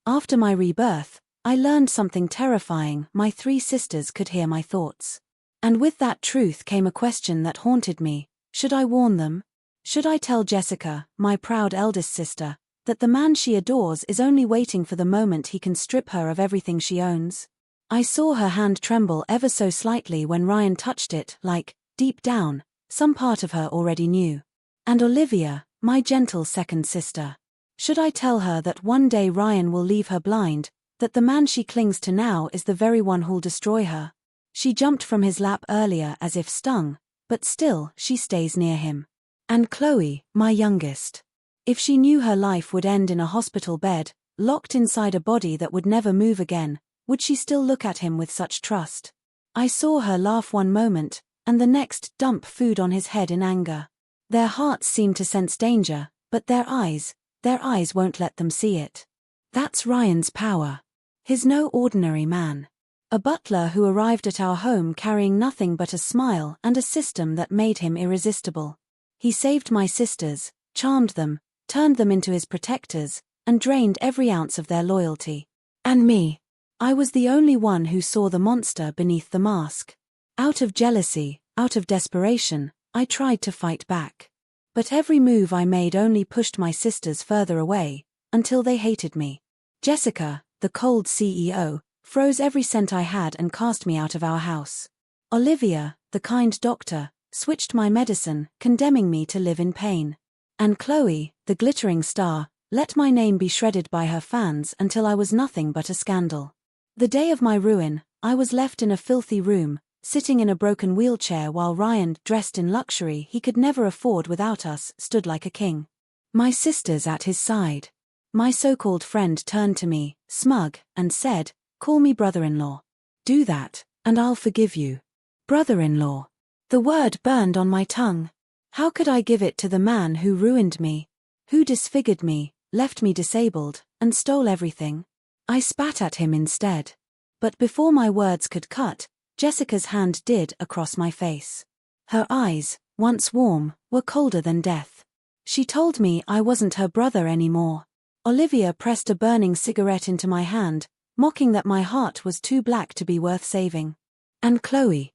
After my rebirth, I learned something terrifying: my 3 sisters could hear my thoughts. And with that truth came a question that haunted me: should I warn them? Should I tell Jessica, my proud eldest sister, that the man she adores is only waiting for the moment he can strip her of everything she owns? I saw her hand tremble ever so slightly when Ryan touched it, like, deep down, some part of her already knew. And Olivia, my gentle second sister. Should I tell her that one day Ryan will leave her blind, that the man she clings to now is the very one who'll destroy her? She jumped from his lap earlier as if stung, but still, she stays near him. And Chloe, my youngest. If she knew her life would end in a hospital bed, locked inside a body that would never move again, would she still look at him with such trust? I saw her laugh one moment, and the next dump food on his head in anger. Their hearts seem to sense danger, but their eyes won't let them see it. That's Ryan's power. He's no ordinary man. A butler who arrived at our home carrying nothing but a smile and a system that made him irresistible. He saved my sisters, charmed them, turned them into his protectors, and drained every ounce of their loyalty. And me. I was the only one who saw the monster beneath the mask. Out of jealousy, out of desperation, I tried to fight back. But every move I made only pushed my sisters further away, until they hated me. Jessica, the cold CEO, froze every cent I had and cast me out of our house. Olivia, the kind doctor, switched my medicine, condemning me to live in pain. And Chloe, the glittering star, let my name be shredded by her fans until I was nothing but a scandal. The day of my ruin, I was left in a filthy room, sitting in a broken wheelchair while Ryan, dressed in luxury he could never afford without us, stood like a king. My sisters at his side. My so-called friend turned to me, smug, and said, "Call me brother-in-law. Do that, and I'll forgive you." Brother-in-law. The word burned on my tongue. How could I give it to the man who ruined me? Who disfigured me, left me disabled, and stole everything? I spat at him instead. But before my words could cut, Jessica's hand did across my face. Her eyes, once warm, were colder than death. She told me I wasn't her brother anymore. Olivia pressed a burning cigarette into my hand, mocking that my heart was too black to be worth saving. And Chloe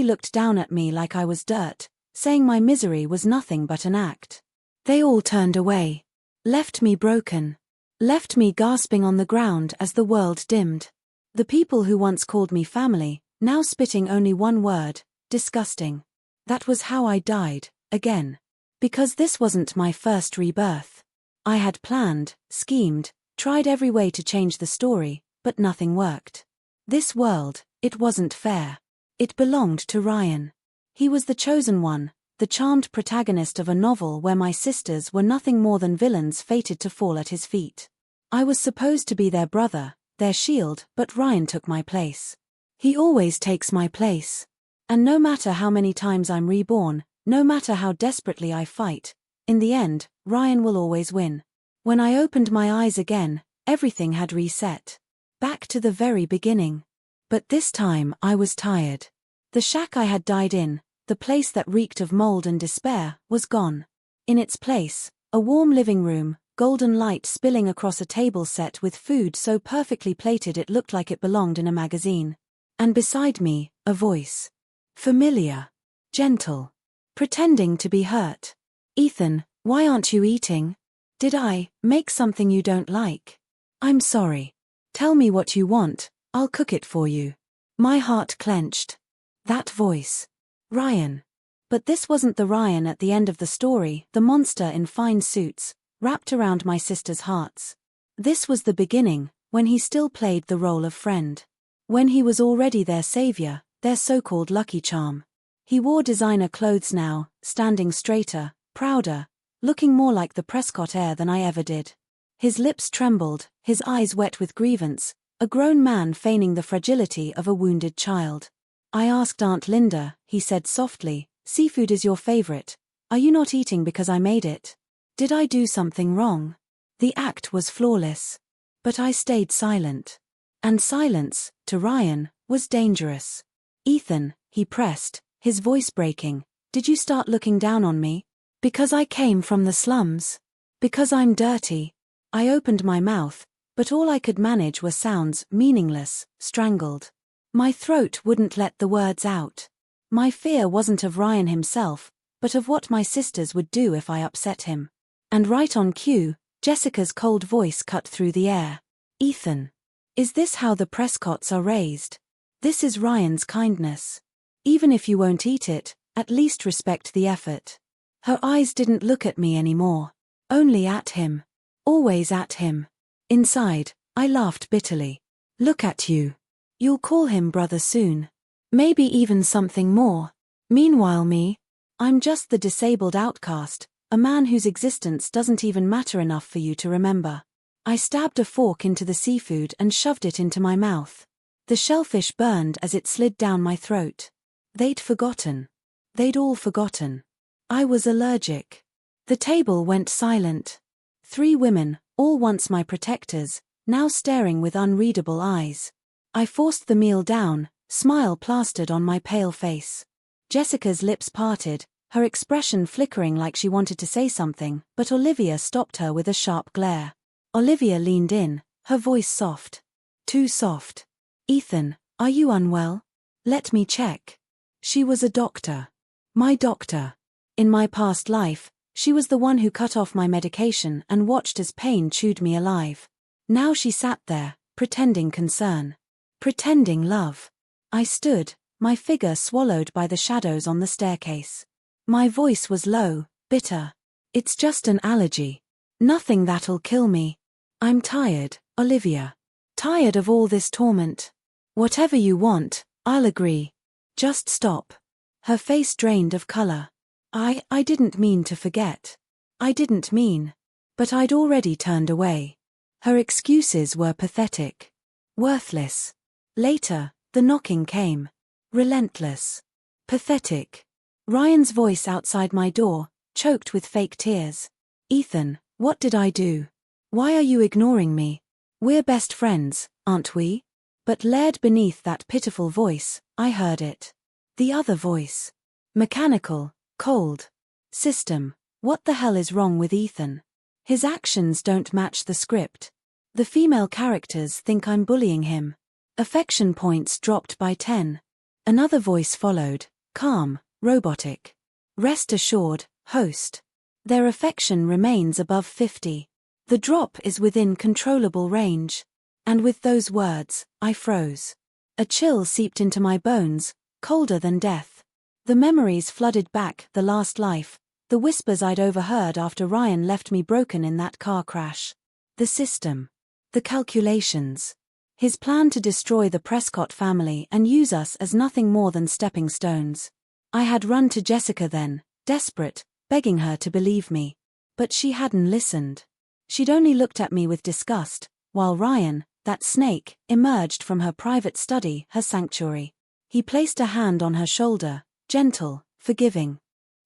looked down at me like I was dirt, saying my misery was nothing but an act. They all turned away. Left me broken. Left me gasping on the ground as the world dimmed. The people who once called me family, now spitting only one word: disgusting. That was how I died, again. Because this wasn't my first rebirth. I had planned, schemed, tried every way to change the story, but nothing worked. This world, it wasn't fair. It belonged to Ryan. He was the chosen one, the charmed protagonist of a novel where my sisters were nothing more than villains fated to fall at his feet. I was supposed to be their brother, their shield, but Ryan took my place. He always takes my place. And no matter how many times I'm reborn, no matter how desperately I fight, in the end, Ryan will always win. When I opened my eyes again, everything had reset. Back to the very beginning. But this time I was tired. The shack I had died in, the place that reeked of mold and despair, was gone. In its place, a warm living room, golden light spilling across a table set with food so perfectly plated it looked like it belonged in a magazine. And beside me, a voice. Familiar. Gentle. Pretending to be hurt. "Ethan, why aren't you eating? Did I make something you don't like? I'm sorry. Tell me what you want, I'll cook it for you." My heart clenched. That voice. Ryan. But this wasn't the Ryan at the end of the story, the monster in fine suits, wrapped around my sisters' hearts. This was the beginning, when he still played the role of friend. When he was already their savior, their so-called lucky charm. He wore designer clothes now, standing straighter, prouder, looking more like the Prescott heir than I ever did. His lips trembled, his eyes wet with grievance, a grown man feigning the fragility of a wounded child. "I asked Aunt Linda," he said softly, "seafood is your favorite. Are you not eating because I made it? Did I do something wrong?" The act was flawless. But I stayed silent. And silence, to Ryan, was dangerous. "Ethan," he pressed, his voice breaking, "did you start looking down on me? Because I came from the slums? Because I'm dirty?" I opened my mouth, But all I could manage were sounds, meaningless, strangled. My throat wouldn't let the words out. My fear wasn't of Ryan himself, but of what my sisters would do if I upset him. And right on cue, Jessica's cold voice cut through the air. "Ethan. Is this how the Prescotts are raised? This is Ryan's kindness. Even if you won't eat it, at least respect the effort." Her eyes didn't look at me anymore. Only at him. Always at him. Inside, I laughed bitterly. "Look at you. You'll call him brother soon. Maybe even something more. Meanwhile me, I'm just the disabled outcast, a man whose existence doesn't even matter enough for you to remember." I stabbed a fork into the seafood and shoved it into my mouth. The shellfish burned as it slid down my throat. They'd forgotten. They'd all forgotten. I was allergic. The table went silent. 3 women, all once my protectors, now staring with unreadable eyes. I forced the meal down, smile plastered on my pale face. Jessica's lips parted, her expression flickering like she wanted to say something, but Olivia stopped her with a sharp glare. Olivia leaned in, her voice soft. Too soft. "Ethan, are you unwell? Let me check." She was a doctor. My doctor. In my past life, she was the one who cut off my medication and watched as pain chewed me alive. Now she sat there, pretending concern. Pretending love. I stood, my figure swallowed by the shadows on the staircase. My voice was low, bitter. "It's just an allergy. Nothing that'll kill me. I'm tired, Olivia. Tired of all this torment. Whatever you want, I'll agree. Just stop." Her face drained of color. I didn't mean to forget. I didn't mean. But I'd already turned away. Her excuses were pathetic. Worthless. Later, the knocking came. Relentless. Pathetic. Ryan's voice outside my door, choked with fake tears. "Ethan, what did I do? Why are you ignoring me? We're best friends, aren't we?" But layered beneath that pitiful voice, I heard it. The other voice. Mechanical, cold. System. What the hell is wrong with Ethan? His actions don't match the script. The female characters think I'm bullying him. Affection points dropped by 10. Another voice followed, calm, robotic. "Rest assured, host. Their affection remains above 50. The drop is within controllable range." And with those words, I froze. A chill seeped into my bones, colder than death. The memories flooded back, the last life, the whispers I'd overheard after Ryan left me broken in that car crash. The system. The calculations. His plan to destroy the Prescott family and use us as nothing more than stepping stones. I had run to Jessica then, desperate, begging her to believe me. But she hadn't listened. She'd only looked at me with disgust, while Ryan, that snake, emerged from her private study, her sanctuary. He placed a hand on her shoulder, gentle, forgiving.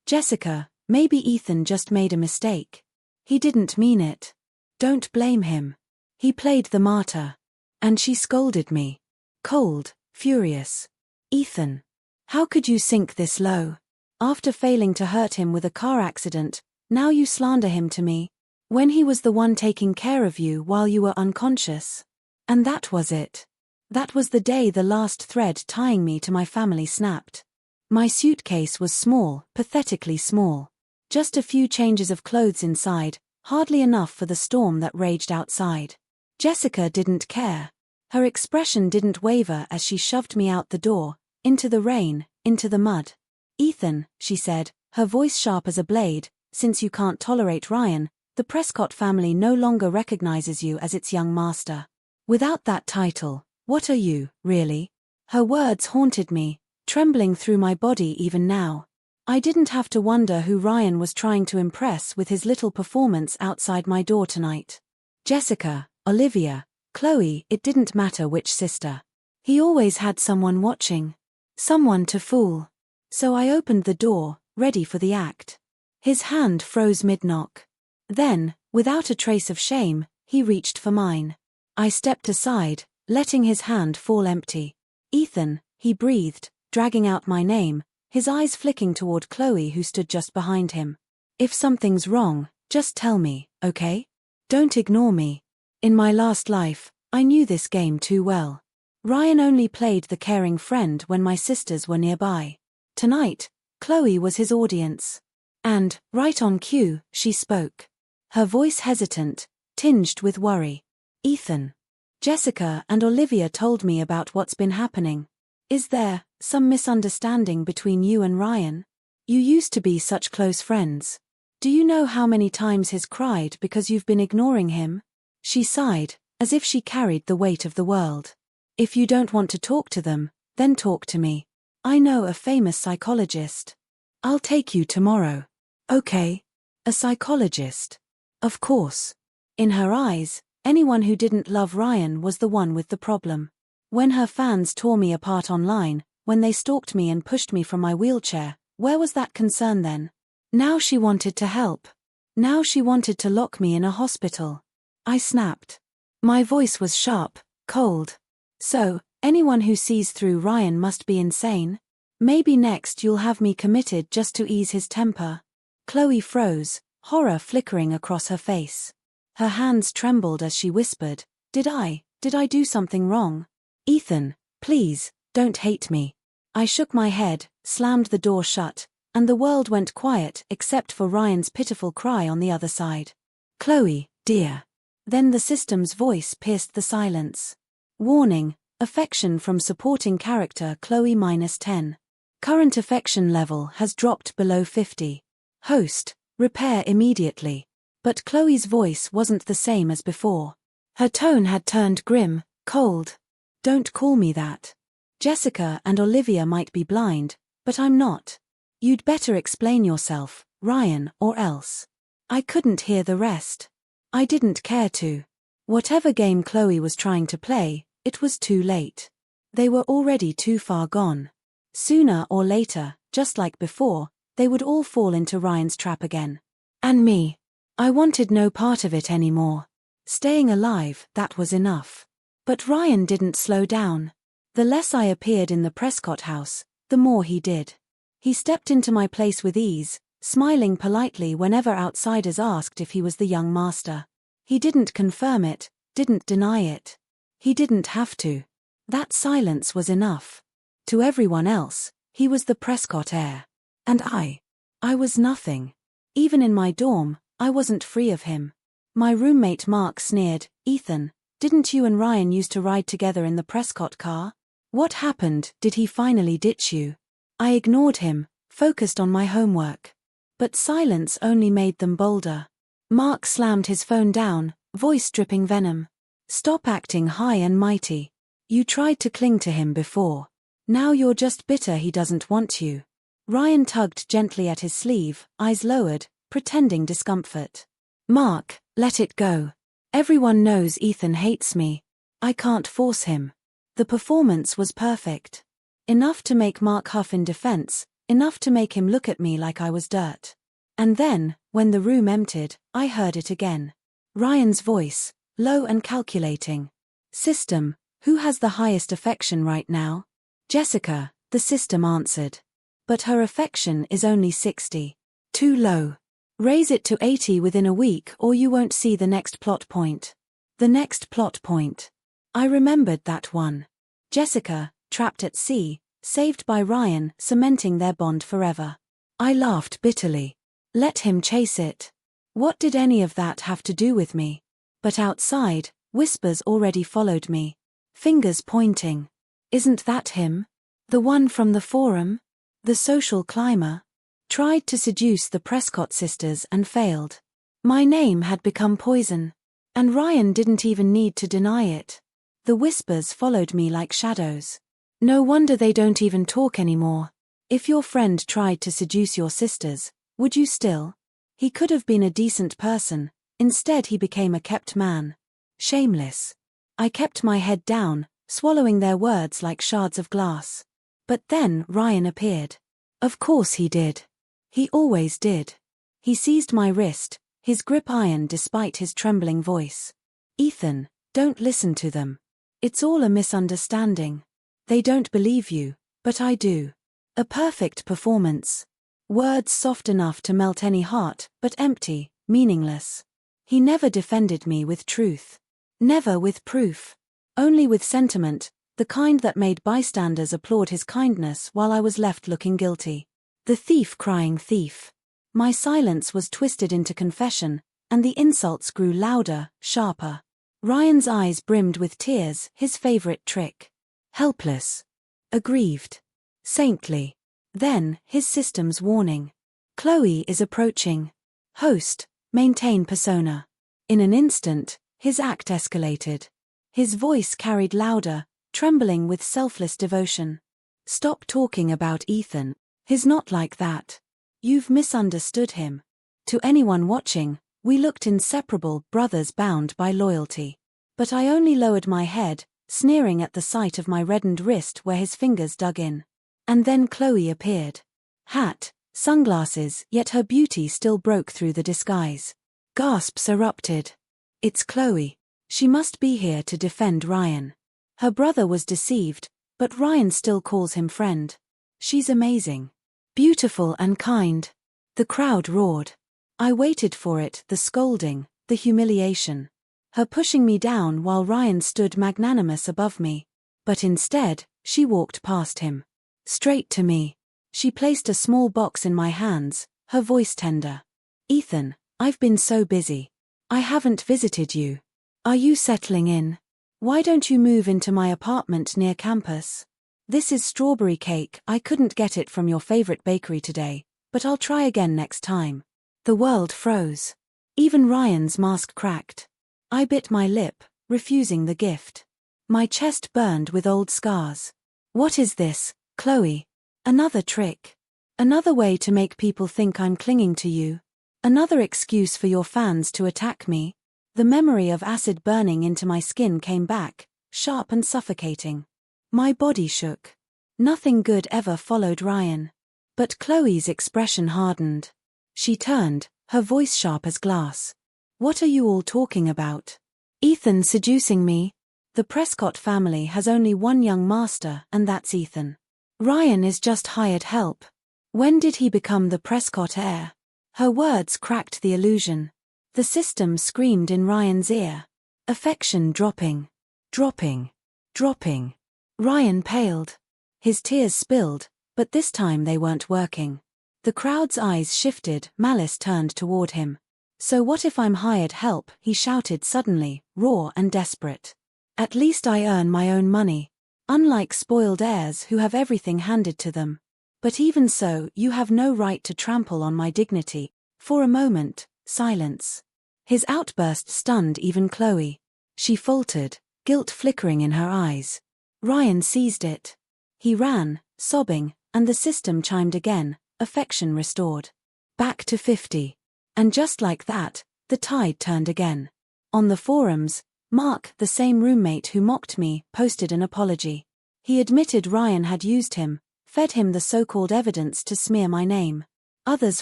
"Jessica, maybe Ethan just made a mistake. He didn't mean it. Don't blame him. He played the martyr." And she scolded me. Cold, furious. "Ethan, how could you sink this low? After failing to hurt him with a car accident, now you slander him to me, when he was the one taking care of you while you were unconscious." And that was it. That was the day the last thread tying me to my family snapped. My suitcase was small, pathetically small. Just a few changes of clothes inside, hardly enough for the storm that raged outside. Jessica didn't care. Her expression didn't waver as she shoved me out the door, into the rain, into the mud. "Ethan," she said, her voice sharp as a blade, "since you can't tolerate Ryan, the Prescott family no longer recognizes you as its young master. Without that title, what are you, really?" Her words haunted me, trembling through my body even now. I didn't have to wonder who Ryan was trying to impress with his little performance outside my door tonight. Jessica, Olivia, Chloe, it didn't matter which sister. He always had someone watching. Someone to fool. So I opened the door, ready for the act. His hand froze mid-knock. Then, without a trace of shame, he reached for mine. I stepped aside, letting his hand fall empty. "Ethan," he breathed, dragging out my name, his eyes flicking toward Chloe who stood just behind him. "If something's wrong, just tell me, okay? Don't ignore me." In my last life, I knew this game too well. Ryan only played the caring friend when my sisters were nearby. Tonight, Chloe was his audience. And, right on cue, she spoke. Her voice hesitant, tinged with worry. Ethan. Jessica and Olivia told me about what's been happening. Is there some misunderstanding between you and Ryan? You used to be such close friends. Do you know how many times he's cried because you've been ignoring him? She sighed, as if she carried the weight of the world. If you don't want to talk to them, then talk to me. I know a famous psychologist. I'll take you tomorrow. Okay. A psychologist. Of course. In her eyes, anyone who didn't love Ryan was the one with the problem. When her fans tore me apart online, when they stalked me and pushed me from my wheelchair, where was that concern then? Now she wanted to help. Now she wanted to lock me in a hospital. I snapped. My voice was sharp, cold. So, anyone who sees through Ryan must be insane? Maybe next you'll have me committed just to ease his temper. Chloe froze, horror flickering across her face. Her hands trembled as she whispered, Did I do something wrong? Ethan, please, don't hate me. I shook my head, slammed the door shut, and the world went quiet except for Ryan's pitiful cry on the other side. Chloe, dear. Then the system's voice pierced the silence. Warning, affection from supporting character Chloe -10. Current affection level has dropped below 50. Host, repair immediately. But Chloe's voice wasn't the same as before. Her tone had turned grim, cold. Don't call me that. Jessica and Olivia might be blind, but I'm not. You'd better explain yourself, Ryan, or else. I couldn't hear the rest. I didn't care to. Whatever game Chloe was trying to play, it was too late. They were already too far gone. Sooner or later, just like before, they would all fall into Ryan's trap again. And me. I wanted no part of it anymore. Staying alive, that was enough. But Ryan didn't slow down. The less I appeared in the Prescott house, the more he did. He stepped into my place with ease, smiling politely whenever outsiders asked if he was the young master. He didn't confirm it, didn't deny it. He didn't have to. That silence was enough. To everyone else, he was the Prescott heir. And I was nothing. Even in my dorm, I wasn't free of him. My roommate Mark sneered, Ethan, didn't you and Ryan used to ride together in the Prescott car? What happened? Did he finally ditch you? I ignored him, focused on my homework. But silence only made them bolder. Mark slammed his phone down, voice dripping venom. Stop acting high and mighty. You tried to cling to him before. Now you're just bitter he doesn't want you. Ryan tugged gently at his sleeve, eyes lowered, pretending discomfort. Mark, let it go. Everyone knows Ethan hates me. I can't force him. The performance was perfect. Enough to make Mark huff in defense, enough to make him look at me like I was dirt. And then, when the room emptied, I heard it again. Ryan's voice, low and calculating. System, who has the highest affection right now? Jessica, the system answered. But her affection is only 60. Too low. Raise it to 80 within a week or you won't see the next plot point. The next plot point. I remembered that one. Jessica, trapped at sea, saved by Ryan, cementing their bond forever. I laughed bitterly. Let him chase it. What did any of that have to do with me? But outside, whispers already followed me. Fingers pointing. Isn't that him? The one from the forum? The social climber? Tried to seduce the Prescott sisters and failed. My name had become poison. And Ryan didn't even need to deny it. The whispers followed me like shadows. No wonder they don't even talk anymore. If your friend tried to seduce your sisters, would you still? He could have been a decent person, instead he became a kept man. Shameless. I kept my head down, swallowing their words like shards of glass. But then Ryan appeared. Of course he did. He always did. He seized my wrist, his grip iron despite his trembling voice. Ethan, don't listen to them. It's all a misunderstanding. They don't believe you, but I do. A perfect performance. Words soft enough to melt any heart, but empty, meaningless. He never defended me with truth. Never with proof. Only with sentiment, the kind that made bystanders applaud his kindness while I was left looking guilty. The thief crying thief. My silence was twisted into confession, and the insults grew louder, sharper. Ryan's eyes brimmed with tears, his favorite trick. Helpless. Aggrieved. Saintly. Then, his system's warning. Chloe is approaching. Host, maintain persona. In an instant, his act escalated. His voice carried louder, trembling with selfless devotion. Stop talking about Ethan. He's not like that. You've misunderstood him. To anyone watching, we looked inseparable brothers bound by loyalty. But I only lowered my head, sneering at the sight of my reddened wrist where his fingers dug in. And then Chloe appeared. Hat, sunglasses, yet her beauty still broke through the disguise. Gasps erupted. It's Chloe. She must be here to defend Ryan. Her brother was deceived, but Ryan still calls him friend. She's amazing. Beautiful and kind. The crowd roared. I waited for it, the scolding, the humiliation. Her pushing me down while Ryan stood magnanimous above me. But instead, she walked past him. Straight to me. She placed a small box in my hands, her voice tender. Ethan, I've been so busy. I haven't visited you. Are you settling in? Why don't you move into my apartment near campus? This is strawberry cake. I couldn't get it from your favorite bakery today, but I'll try again next time. The world froze. Even Ryan's mask cracked. I bit my lip, refusing the gift. My chest burned with old scars. What is this, Chloe? Another trick. Another way to make people think I'm clinging to you. Another excuse for your fans to attack me. The memory of acid burning into my skin came back, sharp and suffocating. My body shook. Nothing good ever followed Ryan. But Chloe's expression hardened. She turned, her voice sharp as glass. What are you all talking about? Ethan seducing me? The Prescott family has only one young master, and that's Ethan. Ryan is just hired help. When did he become the Prescott heir? Her words cracked the illusion. The system screamed in Ryan's ear. Affection dropping. Dropping. Dropping. Ryan paled. His tears spilled, but this time they weren't working. The crowd's eyes shifted, malice turned toward him. So what if I'm hired help? He shouted suddenly, raw and desperate. At least I earn my own money. Unlike spoiled heirs who have everything handed to them. But even so, you have no right to trample on my dignity. For a moment, silence. His outburst stunned even Chloe. She faltered, guilt flickering in her eyes. Ryan seized it. He ran, sobbing, and the system chimed again, affection restored. Back to 50. And just like that, the tide turned again. On the forums, Mark, the same roommate who mocked me, posted an apology. He admitted Ryan had used him, fed him the so-called evidence to smear my name. Others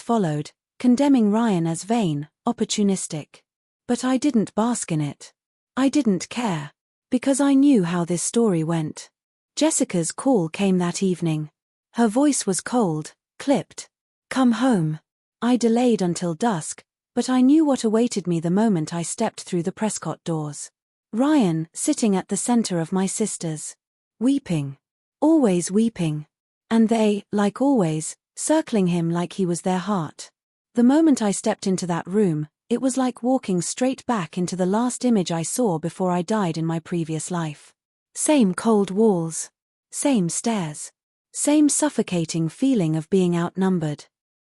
followed, condemning Ryan as vain, opportunistic. But I didn't bask in it. I didn't care. Because I knew how this story went. Jessica's call came that evening. Her voice was cold, clipped. Come home. I delayed until dusk, but I knew what awaited me the moment I stepped through the Prescott doors. Ryan, sitting at the center of my sisters. Weeping. Always weeping. And they, like always, circling him like he was their heart. The moment I stepped into that room, it was like walking straight back into the last image I saw before I died in my previous life. Same cold walls. Same stairs. Same suffocating feeling of being outnumbered.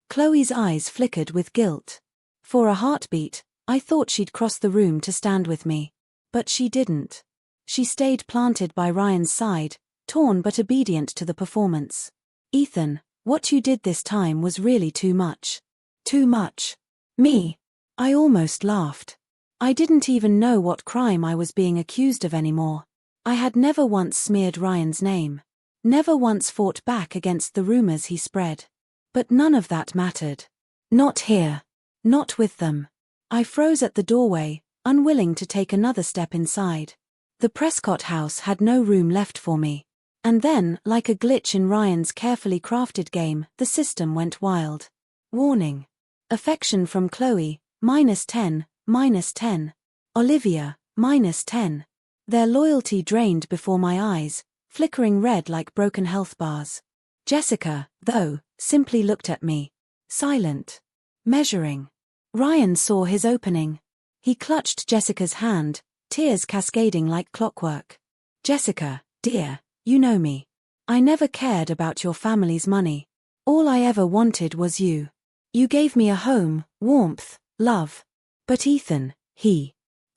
Chloe's eyes flickered with guilt. For a heartbeat, I thought she'd cross the room to stand with me. But she didn't. She stayed planted by Ryan's side, torn but obedient to the performance. Ethan, what you did this time was really too much. Too much. Me. I almost laughed. I didn't even know what crime I was being accused of anymore. I had never once smeared Ryan's name. Never once fought back against the rumors he spread. But none of that mattered. Not here. Not with them. I froze at the doorway, unwilling to take another step inside. The Prescott house had no room left for me. And then, like a glitch in Ryan's carefully crafted game, the system went wild. Warning. Affection from Chloe, -10, -10. Olivia, -10. Their loyalty drained before my eyes, flickering red like broken health bars. Jessica, though, simply looked at me. Silent. Measuring. Ryan saw his opening. He clutched Jessica's hand, tears cascading like clockwork. Jessica, dear, you know me. I never cared about your family's money. All I ever wanted was you. You gave me a home, warmth, love. But Ethan,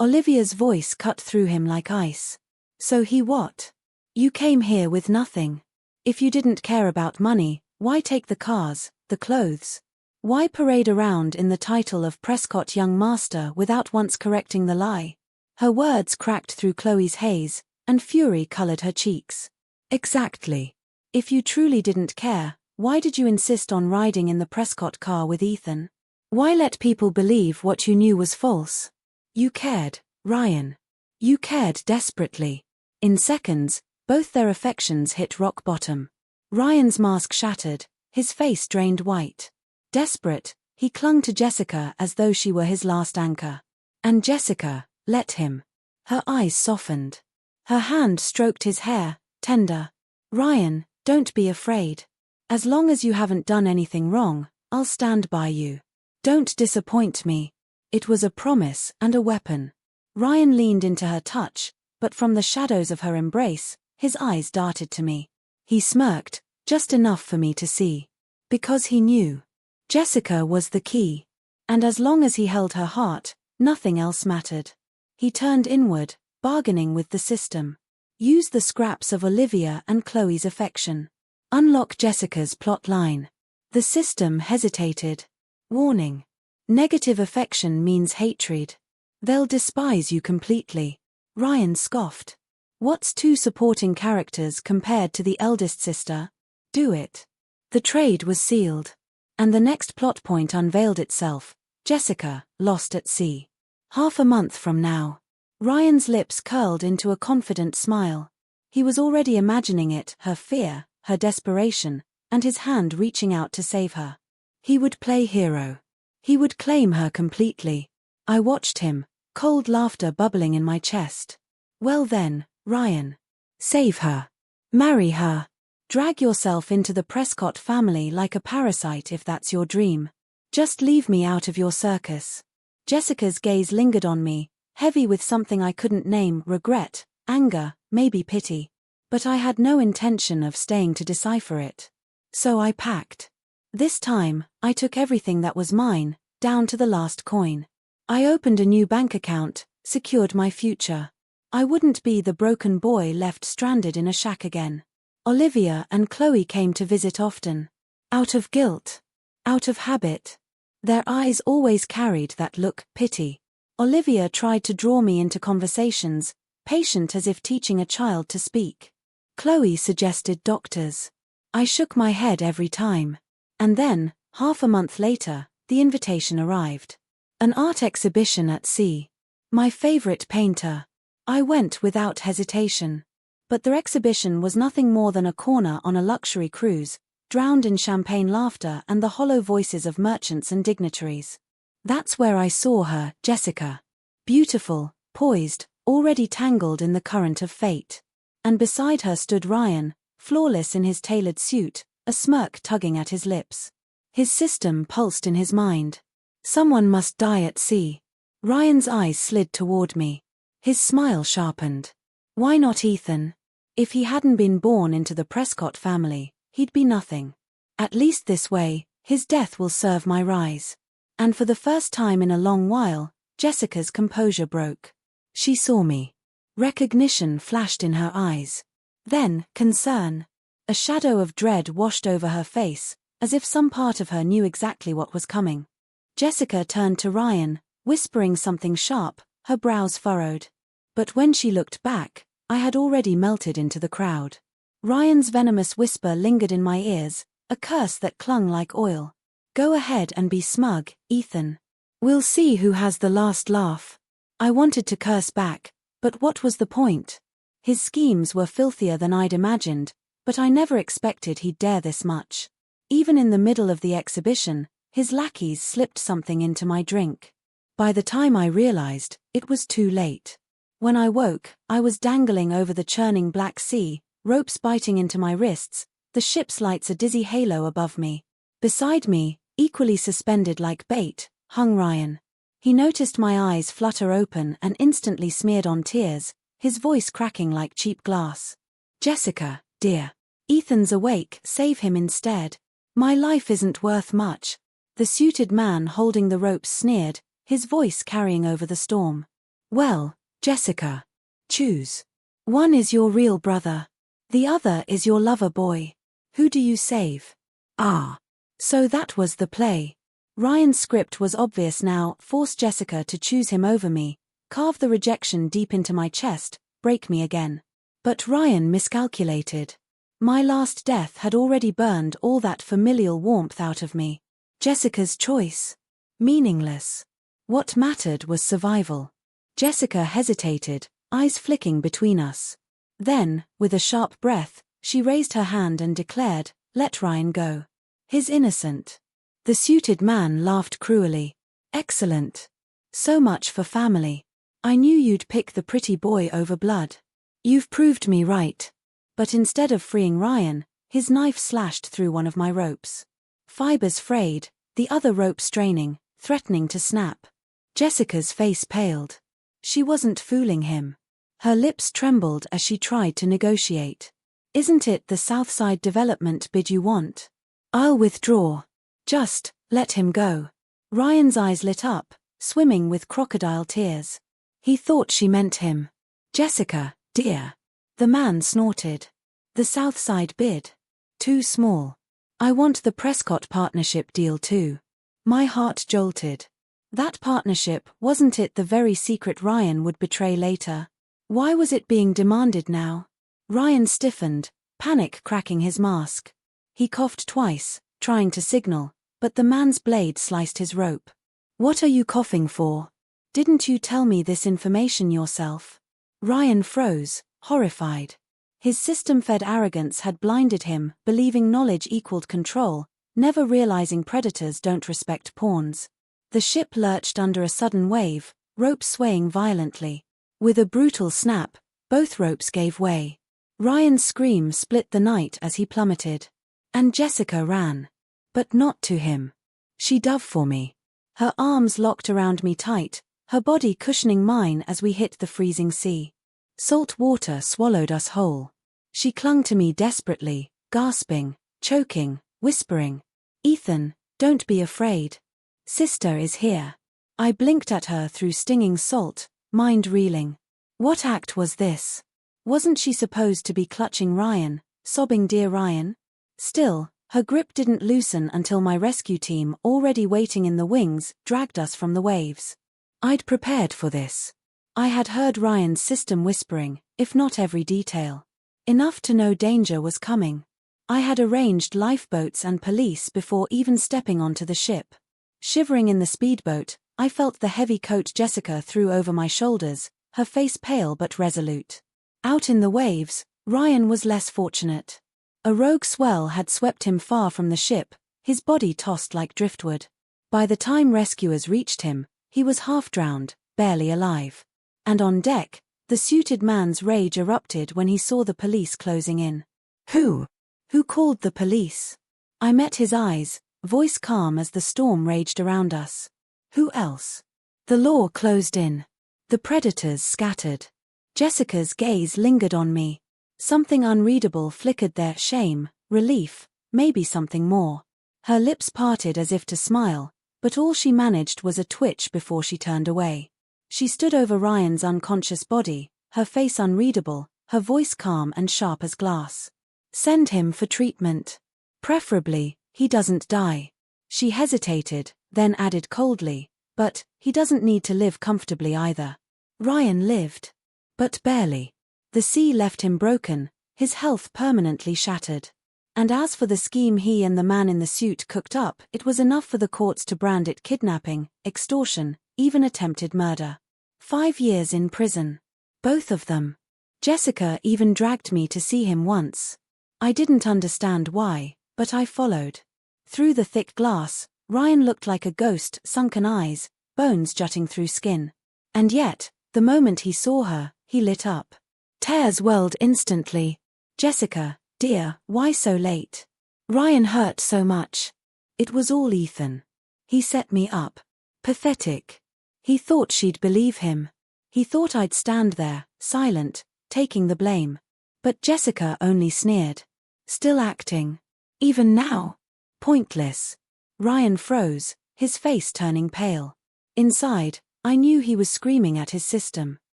Olivia's voice cut through him like ice. So he what? You came here with nothing. If you didn't care about money, why take the cars, the clothes? Why parade around in the title of Prescott Young Master without once correcting the lie? Her words cracked through Chloe's haze, and fury colored her cheeks. Exactly. If you truly didn't care, why did you insist on riding in the Prescott car with Ethan? Why let people believe what you knew was false? You cared, Ryan. You cared desperately. In seconds, both their affections hit rock bottom. Ryan's mask shattered, his face drained white. Desperate, he clung to Jessica as though she were his last anchor. And Jessica, let him. Her eyes softened. Her hand stroked his hair, tender. Ryan, don't be afraid. As long as you haven't done anything wrong, I'll stand by you. Don't disappoint me. It was a promise and a weapon. Ryan leaned into her touch, but from the shadows of her embrace, his eyes darted to me. He smirked, just enough for me to see. Because he knew. Jessica was the key. And as long as he held her heart, nothing else mattered. He turned inward, bargaining with the system. Use the scraps of Olivia and Chloe's affection. Unlock Jessica's plot line. The system hesitated. Warning. Negative affection means hatred. They'll despise you completely. Ryan scoffed. What's two supporting characters compared to the eldest sister? Do it. The trade was sealed. And the next plot point unveiled itself. Jessica, lost at sea. Half a month from now. Ryan's lips curled into a confident smile. He was already imagining it, her fear, her desperation, and his hand reaching out to save her. He would play hero. He would claim her completely. I watched him, cold laughter bubbling in my chest. Well then, Ryan. Save her. Marry her. Drag yourself into the Prescott family like a parasite if that's your dream. Just leave me out of your circus. Jessica's gaze lingered on me, heavy with something I couldn't name, regret, anger, maybe pity. But I had no intention of staying to decipher it. So I packed. This time, I took everything that was mine, down to the last coin. I opened a new bank account, secured my future. I wouldn't be the broken boy left stranded in a shack again. Olivia and Chloe came to visit often. Out of guilt. Out of habit. Their eyes always carried that look, pity. Olivia tried to draw me into conversations, patient as if teaching a child to speak. Chloe suggested doctors. I shook my head every time. And then, half a month later, the invitation arrived. An art exhibition at sea. My favorite painter. I went without hesitation. But their exhibition was nothing more than a corner on a luxury cruise, drowned in champagne laughter and the hollow voices of merchants and dignitaries. That's where I saw her, Jessica. Beautiful, poised, already tangled in the current of fate. And beside her stood Ryan, flawless in his tailored suit, a smirk tugging at his lips. His system pulsed in his mind. Someone must die at sea. Ryan's eyes slid toward me. His smile sharpened. Why not Ethan? If he hadn't been born into the Prescott family, he'd be nothing. At least this way, his death will serve my rise. And for the first time in a long while, Jessica's composure broke. She saw me. Recognition flashed in her eyes. Then, concern. A shadow of dread washed over her face, as if some part of her knew exactly what was coming. Jessica turned to Ryan, whispering something sharp, her brows furrowed. But when she looked back, I had already melted into the crowd. Ryan's venomous whisper lingered in my ears, a curse that clung like oil. Go ahead and be smug, Ethan. We'll see who has the last laugh. I wanted to curse back, but what was the point? His schemes were filthier than I'd imagined, but I never expected he'd dare this much. Even in the middle of the exhibition, his lackeys slipped something into my drink. By the time I realized, it was too late. When I woke, I was dangling over the churning Black Sea, ropes biting into my wrists, the ship's lights a dizzy halo above me. Beside me, equally suspended like bait, hung Ryan. He noticed my eyes flutter open and instantly smeared on tears, his voice cracking like cheap glass. "Jessica, dear. Ethan's awake, save him instead. My life isn't worth much." The suited man holding the ropes sneered, his voice carrying over the storm. "Well, Jessica. Choose. One is your real brother. The other is your lover boy. Who do you save?" Ah. So that was the play. Ryan's script was obvious now: force Jessica to choose him over me, carve the rejection deep into my chest, break me again. But Ryan miscalculated. My last death had already burned all that familial warmth out of me. Jessica's choice? Meaningless. What mattered was survival. Jessica hesitated, eyes flicking between us. Then, with a sharp breath, she raised her hand and declared, "Let Ryan go. He's innocent." The suited man laughed cruelly. "Excellent. So much for family. I knew you'd pick the pretty boy over blood. You've proved me right." But instead of freeing Ryan, his knife slashed through one of my ropes. Fibers frayed, the other rope straining, threatening to snap. Jessica's face paled. She wasn't fooling him. Her lips trembled as she tried to negotiate. "Isn't it the Southside development bid you want? I'll withdraw. Just let him go." Ryan's eyes lit up, swimming with crocodile tears. He thought she meant him. "Jessica, dear." The man snorted. "The Southside bid. Too small. I want the Prescott partnership deal too." My heart jolted. That partnership, wasn't it the very secret Ryan would betray later? Why was it being demanded now? Ryan stiffened, panic cracking his mask. He coughed twice, trying to signal, but the man's blade sliced his rope. "What are you coughing for? Didn't you tell me this information yourself?" Ryan froze, horrified. His system-fed arrogance had blinded him, believing knowledge equaled control, never realizing predators don't respect pawns. The ship lurched under a sudden wave, ropes swaying violently. With a brutal snap, both ropes gave way. Ryan's scream split the night as he plummeted. And Jessica ran. But not to him. She dove for me. Her arms locked around me tight, her body cushioning mine as we hit the freezing sea. Salt water swallowed us whole. She clung to me desperately, gasping, choking, whispering, "Ethan, don't be afraid. Sister is here." I blinked at her through stinging salt, mind reeling. What act was this? Wasn't she supposed to be clutching Ryan, sobbing "Dear Ryan"? Still, her grip didn't loosen until my rescue team, already waiting in the wings, dragged us from the waves. I'd prepared for this. I had heard Ryan's system whispering, if not every detail. Enough to know danger was coming. I had arranged lifeboats and police before even stepping onto the ship. Shivering in the speedboat, I felt the heavy coat Jessica threw over my shoulders, her face pale but resolute. Out in the waves, Ryan was less fortunate. A rogue swell had swept him far from the ship, his body tossed like driftwood. By the time rescuers reached him, he was half drowned, barely alive. And on deck, the suited man's rage erupted when he saw the police closing in. Who? Who called the police? I met his eyes, voice calm as the storm raged around us. Who else? The law closed in. The predators scattered. Jessica's gaze lingered on me. Something unreadable flickered there: shame, relief, maybe something more. Her lips parted as if to smile, but all she managed was a twitch before she turned away. She stood over Ryan's unconscious body, her face unreadable, her voice calm and sharp as glass. "Send him for treatment. Preferably, he doesn't die." She hesitated, then added coldly, "But he doesn't need to live comfortably either." Ryan lived. But barely. The sea left him broken, his health permanently shattered. And as for the scheme he and the man in the suit cooked up, it was enough for the courts to brand it kidnapping, extortion, even attempted murder. 5 years in prison. Both of them. Jessica even dragged me to see him once. I didn't understand why, but I followed. Through the thick glass, Ryan looked like a ghost, sunken eyes, bones jutting through skin. And yet, The moment he saw her, he lit up. Tears welled instantly. Jessica, dear, why so late? Ryan hurt so much. It was all Ethan. He set me up. Pathetic. He thought she'd believe him. He thought I'd stand there, silent, taking the blame. But Jessica only sneered. Still acting. Even now. Pointless. Ryan froze, his face turning pale. Inside, I knew he was screaming at his system.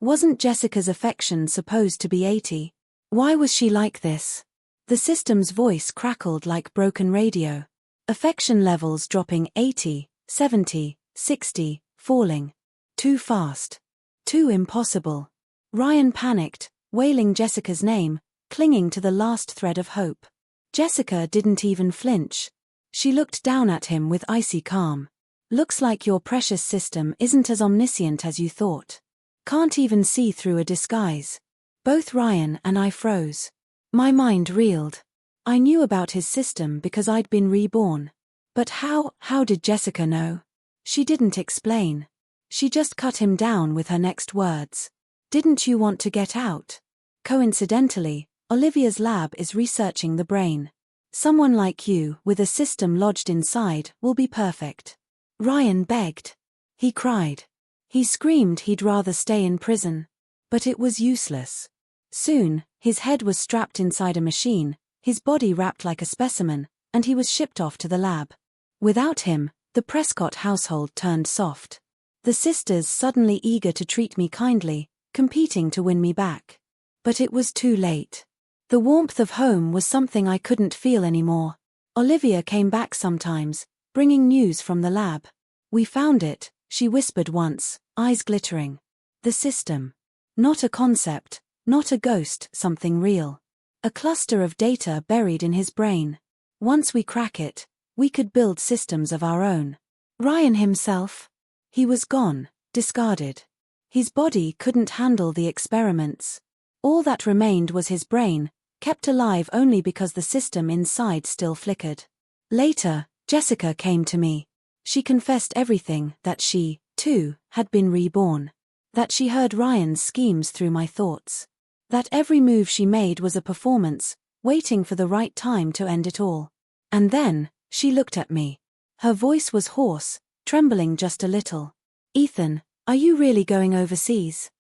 Wasn't Jessica's affection supposed to be 80? Why was she like this? The system's voice crackled like broken radio. Affection levels dropping 80, 70, 60, falling. Too fast. Too impossible. Ryan panicked, wailing Jessica's name, clinging to the last thread of hope. Jessica didn't even flinch. She looked down at him with icy calm. Looks like your precious system isn't as omniscient as you thought. Can't even see through a disguise. Both Ryan and I froze. My mind reeled. I knew about his system because I'd been reborn. But how did Jessica know? She didn't explain. She just cut him down with her next words. Didn't you want to get out? Coincidentally, Olivia's lab is researching the brain. Someone like you, with a system lodged inside, will be perfect. Ryan begged. He cried. He screamed he'd rather stay in prison. But it was useless. Soon, his head was strapped inside a machine, his body wrapped like a specimen, and he was shipped off to the lab. Without him, the Prescott household turned soft. The sisters suddenly eager to treat me kindly, competing to win me back. But it was too late. The warmth of home was something I couldn't feel anymore. Olivia came back sometimes, bringing news from the lab. We found it, she whispered once, eyes glittering. The system. Not a concept, not a ghost, something real. A cluster of data buried in his brain. Once we crack it, we could build systems of our own. Ryan himself? He was gone, discarded. His body couldn't handle the experiments. All that remained was his brain, kept alive only because the system inside still flickered. Later, Jessica came to me. She confessed everything, that she, too, had been reborn. That she heard Ryan's schemes through my thoughts. That every move she made was a performance, waiting for the right time to end it all. And then, she looked at me. Her voice was hoarse, trembling just a little. Ethan, are you really going overseas?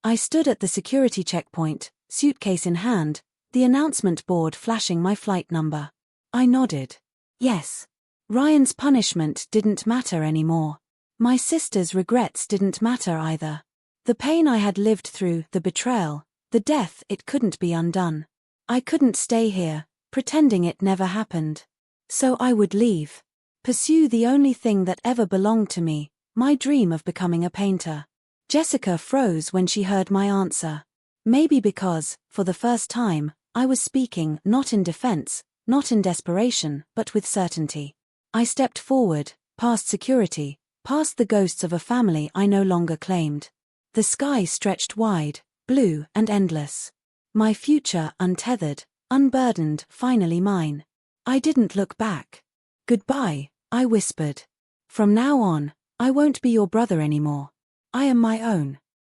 I stood at the security checkpoint, suitcase in hand, the announcement board flashing my flight number. I nodded. Yes. Ryan's punishment didn't matter anymore. My sister's regrets didn't matter either. The pain I had lived through, the betrayal, the death, it couldn't be undone. I couldn't stay here, pretending it never happened. So I would leave. Pursue the only thing that ever belonged to me, my dream of becoming a painter. Jessica froze when she heard my answer. Maybe because, for the first time, I was speaking not in defense, not in desperation, but with certainty. I stepped forward, past security, past the ghosts of a family I no longer claimed. The sky stretched wide, blue and endless. My future untethered, unburdened, finally mine. I didn't look back. Goodbye, I whispered. From now on, I won't be your brother anymore. I am my own.